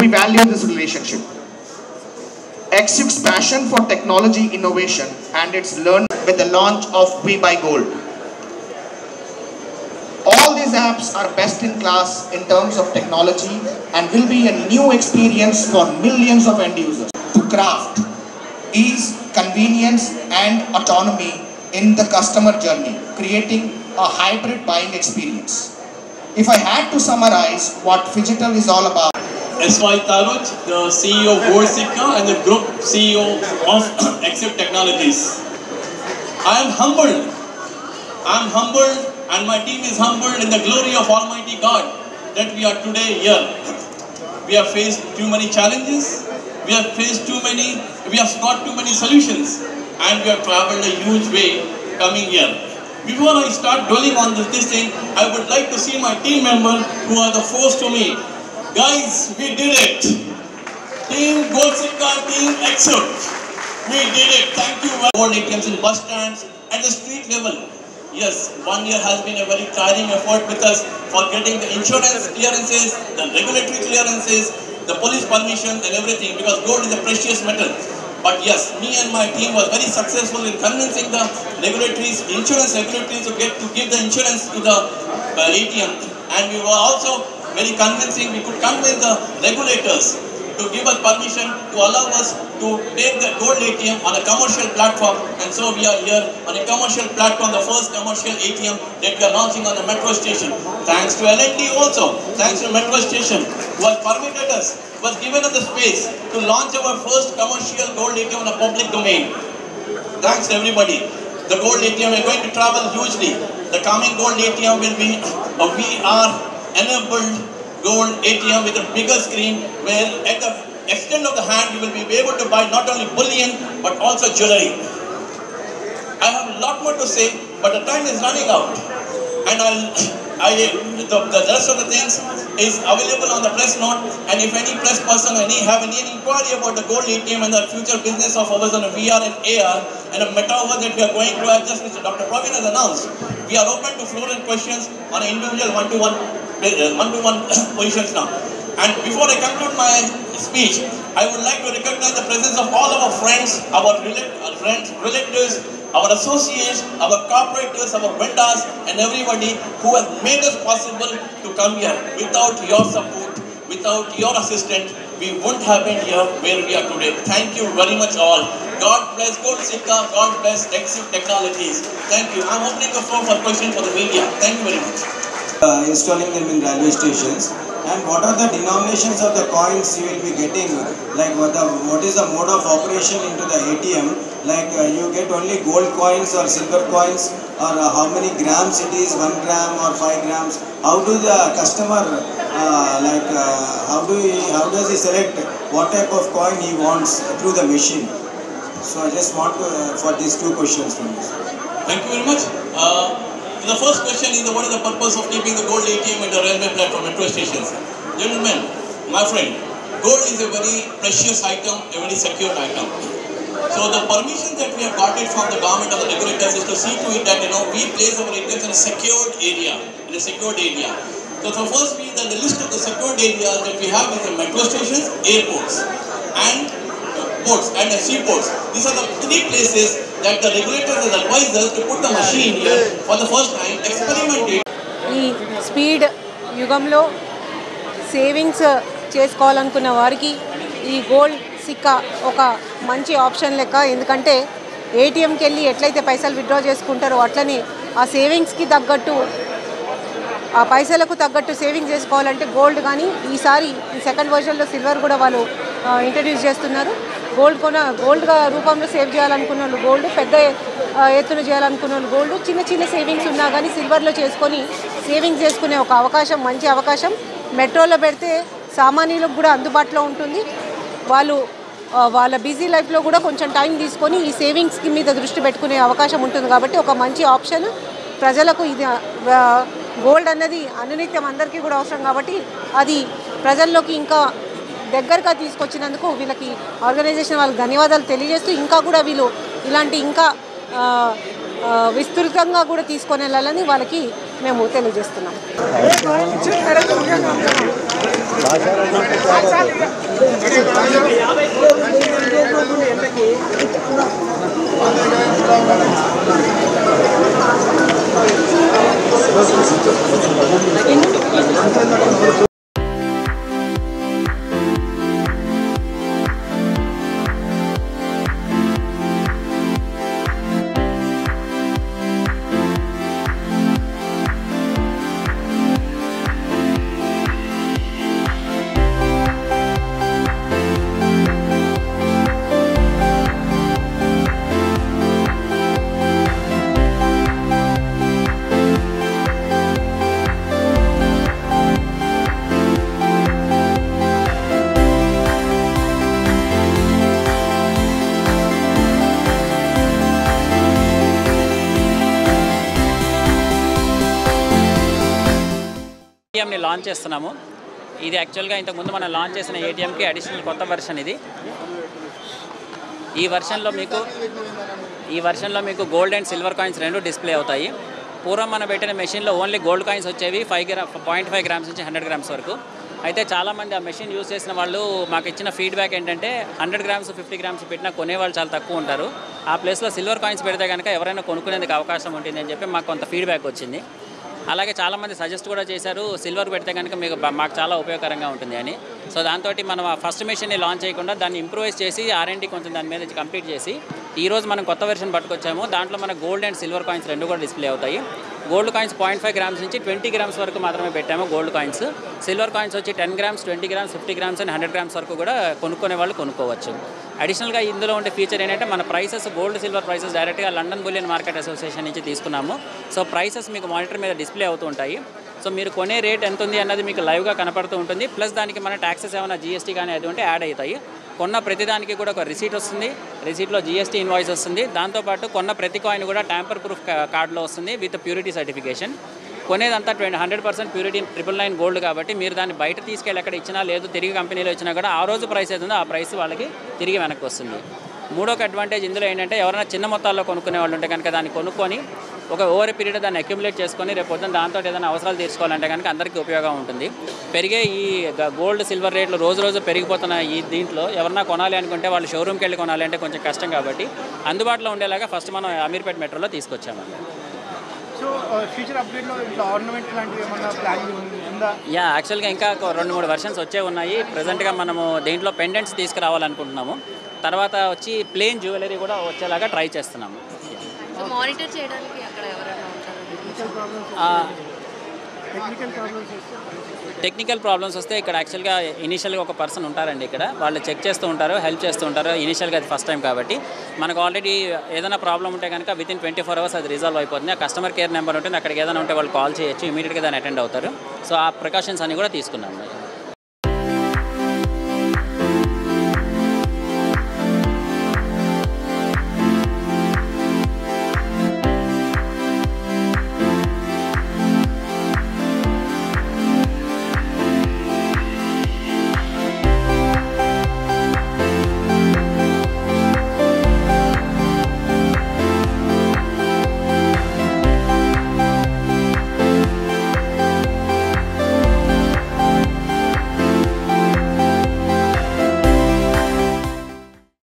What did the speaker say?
we value this relationship. XU's passion for technology innovation and its learning with the launch of We Buy Gold. All these apps are best in class in terms of technology and will be a new experience for millions of end users to craft ease, convenience and autonomy in the customer journey, creating a hybrid buying experience. If I had to summarize what Phygital is all about. S.Y. Taruj, the CEO of GoldSicka and the Group CEO of XU Technologies. I am humbled and my team is humbled in the glory of Almighty God that we are today here. We have faced too many challenges, we have got too many solutions, and we have traveled a huge way coming here. Before I start dwelling on this thing, I would like to see my team members who are the first to me. Guys, we did it. Team GoldSicka, Team XU. We did it. Thank you. Gold ATMs in bus stands at the street level. Yes, 1 year has been a very tiring effort with us for getting the insurance clearances, the regulatory clearances, the police permissions and everything, because gold is a precious metal. But yes, me and my team was very successful in convincing the insurance regulatories to give the insurance to the ATM, and we were also very convincing. We could convince the regulators to give us permission to allow us to take the gold ATM on a commercial platform, and so we are here on a commercial platform, the first commercial ATM that we are launching on the metro station. Thanks to L&T also, thanks to metro station who has permitted us, was given us the space to launch our first commercial gold ATM in a public domain. Thanks to everybody. The gold ATM is going to travel hugely. The coming gold ATM will be a VR-enabled gold ATM with a bigger screen, where at the extent of the hand you will be able to buy not only bullion but also jewelry. I have a lot more to say, but the time is running out, and the rest of the things is available on the press note. And if any press person have any inquiry about the gold ATM and the future business of ours on a VR and AR and a metaverse that we are going to, as just Mr. Dr. Praveen has announced, we are open to floor and questions on an individual one-to-one positions now. And before I conclude my speech, I would like to recognize the presence of all our friends, our relatives, our associates, our corporators, our vendors, and everybody who has made us possible to come here. Without your support, without your assistance, we wouldn't have been here where we are today. Thank you very much all. God bless GoldSicka, God bless XU Technologies. Thank you. I'm opening the floor for questions for the media. Thank you very much. Installing them in railway stations, and what are the denominations of the coins you will be getting, like what is the mode of operation into the ATM, like you get only gold coins or silver coins, or how many grams it is, 1 gram or 5 grams, how do the customer how does he select what type of coin he wants through the machine? So I just want to, for these two questions from you. Thank you very much. The first question is, what is the purpose of keeping the gold ATM at the railway platform, metro stations? Gentlemen, my friend, gold is a very precious item, a very secure item. So the permission that we have got it from the government or the regulators is to see to it that we place our ATMs in a secured area, So first the list of the secured areas that we have is the metro stations, airports, and ports and seaports. These are the 3 places that the regulators has advised us to put the machine here for the first time, experiment it. ఈ speed యుగంలో savings చేసుకోవాలనుకున్న వారికి ఈ gold Sikka ఒక మంచి option లెక్క. ఎందుకంటే ఏటీఎంకి వెళ్ళి ఎట్లయితే పైసలు విత్డ్రా చేసుకుంటారో అట్లనే ఆ సేవింగ్స్కి తగ్గట్టు, ఆ పైసలకు తగ్గట్టు సేవింగ్ చేసుకోవాలంటే గోల్డ్, కానీ ఈసారి ఈ సెకండ్ వర్షన్లో సిల్వర్ కూడా వాళ్ళు ఇంట్రడ్యూస్ చేస్తున్నారు. గోల్డ్గా రూపంలో సేవ్ చేయాలనుకున్న వాళ్ళు గోల్డ్, పెద్ద ఎత్తున చేయాలనుకున్న వాళ్ళు గోల్డ్, చిన్న చిన్న సేవింగ్స్ ఉన్నా కానీ సిల్వర్లో చేసుకొని సేవింగ్స్ చేసుకునే ఒక అవకాశం, మంచి అవకాశం. మెట్రోలో పెడితే సామాన్యులకు కూడా అందుబాటులో ఉంటుంది. వాళ్ళ బిజీ లైఫ్లో కూడా కొంచెం టైం తీసుకొని ఈ సేవింగ్స్కి మీద దృష్టి పెట్టుకునే అవకాశం ఉంటుంది. కాబట్టి ఒక మంచి ఆప్షన్ ప్రజలకు. ఇది గోల్డ్ అన్నది అనునిత్యం అందరికీ కూడా అవసరం కాబట్టి అది ప్రజల్లోకి ఇంకా దగ్గరగా తీసుకొచ్చినందుకు వీళ్ళకి ఆర్గనైజేషన్ వాళ్ళకి ధన్యవాదాలు తెలియజేస్తూ, ఇంకా కూడా వీళ్ళు ఇలాంటి ఇంకా విస్తృతంగా కూడా తీసుకొని వెళ్ళాలని వాళ్ళకి మేము తెలియజేస్తున్నాం. ఏటీఎంని లాంచ్ చేస్తున్నాము. ఇది యాక్చువల్గా ఇంతకుముందు మనం లాంచ్ చేసిన ఏటీఎంకి అడిషనల్ కొత్త వెర్షన్ ఇది. ఈ వర్షన్లో మీకు గోల్డ్ అండ్ సిల్వర్ కాయిన్స్ రెండు డిస్ప్లే అవుతాయి. పూర్వం మనం పెట్టిన మెషిన్లో ఓన్లీ గోల్డ్ కాయిన్స్ వచ్చేవి 0.5 గ్రామ్స్ నుంచి 100 గ్రామ్స్ వరకు. అయితే చాలామంది ఆ మెషిన్ యూజ్ చేసిన వాళ్ళు మాకు ఇచ్చిన ఫీడ్బ్యాక్ ఏంటంటే 100 గ్రామ్స్ 50 గ్రామ్స్ పెట్టినా కొనేవాళ్ళు చాలా తక్కువ ఉంటారు. ఆ ప్లేస్లో సిల్వర్ కాయిన్స్ పెడితే కనుక ఎవరైనా కొనుక్కునేందుకు అవకాశం ఉంటుంది అని చెప్పి మాకు కొంత ఫీడ్బ్యాక్ వచ్చింది. అలాగే చాలామంది సజెస్ట్ కూడా చేశారు సిల్వర్ పెడితే కనుక మాకు చాలా ఉపయోగకరంగా ఉంటుంది అని. సో దాంతో మనం ఆ ఫస్ట్ మెషిన్ని లాంచ్ చేయకుండా దాన్ని ఇంప్రూవైజ్ చేసి R&D కొంచెం దాని మీద కంప్లీట్ చేసి ఈరోజు మనం కొత్త వెర్షన్ పట్టుకొచ్చాము. దాంట్లో మన గోల్డ్ అండ్ సిల్వర్ కాయిన్స్ రెండు కూడా డిస్ప్లే అవుతాయి. గోల్డ్ కాయిన్స్ 0.5 గ్రామ్స్ నుంచి 20 గ్రామ్స్ వరకు మాత్రమే పెట్టాము గోల్డ్ కాయిన్స్. సిల్వర్ కాయిన్స్ వచ్చి 10 grams 20 grams 50 grams and 100 grams వరకు కూడా కొనుక్కునే వాళ్ళు కొనుక్కోవచ్చు. అడిషనల్గా ఇందులో ఉండే ఫీచర్ ఏంటంటే మన ప్రైసెస్ గోల్డ్ సిల్వర్ ప్రైసెస్ డైరెక్ట్గా లండన్ బులియన్ మార్కెట్ అసోసియేషన్ నుంచి తీసుకున్నాము. సో ప్రైసెస్ మీకు మానిటర్ మీద డిస్ప్లే అవుతూ ఉంటాయి. సో మీరు కొనే రేట్ ఎంత ఉంది అన్నది మీకు లైవ్గా కనపడుతూ ఉంటుంది. ప్లస్ దానికి మన ట్యాక్సెస్ ఏమైనా GST కానీ అది ఉంటే యాడ్ అవుతాయి. కొన్న ప్రతిదానికి కూడా ఒక రిసీట్ వస్తుంది. రిసీట్లో GST ఇన్వాయిస్ వస్తుంది. దాంతోపాటు కొన్న ప్రతి కాయిన్ కూడా ట్యాంపర్ ప్రూఫ్ కార్డులో వస్తుంది విత్ ప్యూరిటీ సర్టిఫికేషన్. కొనేదంతా 100% ప్యూరిటీ 999 గోల్డ్ కాబట్టి మీరు దాన్ని బయట తీసుకెళ్ళి ఎక్కడ ఇచ్చినా లేదు తిరిగి కంపెనీలో ఇచ్చినా కూడా ఆ రోజు ప్రైస్ ఏదో ఆ ప్రైస్ వాళ్ళకి తిరిగి వెనక్కి వస్తుంది. మూడొక అడ్వాంటేజ్ ఇందులో ఏంటంటే ఎవరైనా చిన్న మొత్తాల్లో కొనుక్కునే వాళ్ళు ఉంటే కనుక దాన్ని కొనుక్కొని ఒక ఓవర్ పీరియడ్ దాన్ని అక్యుములేట్ చేసుకొని రేపు పొద్దున్న దాంతో ఏదైనా అవసరాలు తీర్చుకోవాలంటే కనుక అందరికీ ఉపయోగం ఉంటుంది. పెరిగే ఈ గోల్డ్ సిల్వర్ రేట్లు రోజు పెరిగిపోతున్న ఈ దీంట్లో ఎవరన్నా కొనాలి అనుకుంటే వాళ్ళు షోరూమ్కి వెళ్ళి కొనాలి అంటే కొంచెం కష్టం కాబట్టి అందుబాటులో ఉండేలాగా ఫస్ట్ మనం అమీర్పేట్ మెట్రోలో తీసుకొచ్చామండి. సో ఫ్యూచర్ అప్డేట్లో ఇట్లా ఆర్నమెంట్ లాంటివి ఏమన్నా ప్లాన్ ఉందా? యాక్చువల్గా ఇంకా 2-3 వెర్షన్స్ వచ్చే ఉన్నాయి. ప్రజెంట్గా మనము దీంట్లో పెండెంట్స్ తీసుకురావాలనుకుంటున్నాము. తర్వాత వచ్చి ప్లెయిన్ జ్యువెలరీ కూడా వచ్చేలాగా ట్రై చేస్తున్నాము. మానిటర్ చేయడానికి అక్కడ ఎవరైనా ఉంటారు? టెక్నికల్ ప్రాబ్లమ్స్ వస్తే ఇక్కడ యాక్చువల్గా ఇనీషియల్గా ఒక పర్సన్ ఉంటారండి. ఇక్కడ వాళ్ళు చెక్ చేస్తూ ఉంటారు, హెల్ప్ చేస్తూ ఉంటారు. ఇనీషియల్గా అది ఫస్ట్ టైం కాబట్టి మనకు ఆల్రెడీ ఏదైనా ప్రాబ్లం ఉంటే కనుక వితిన్ 24 hours అది రిజాల్వ్ అయిపోతుంది. ఆ కస్టమర్ కేర్ నెంబర్ ఉంటుంది, అక్కడికి ఏదైనా ఉంటే వాళ్ళు కాల్ చేయొచ్చు, ఇమీడియట్గా దాన్ని అటెండ్ అవుతారు. సో ఆ ప్రికాషన్స్ అన్ని కూడా తీసుకున్నాం.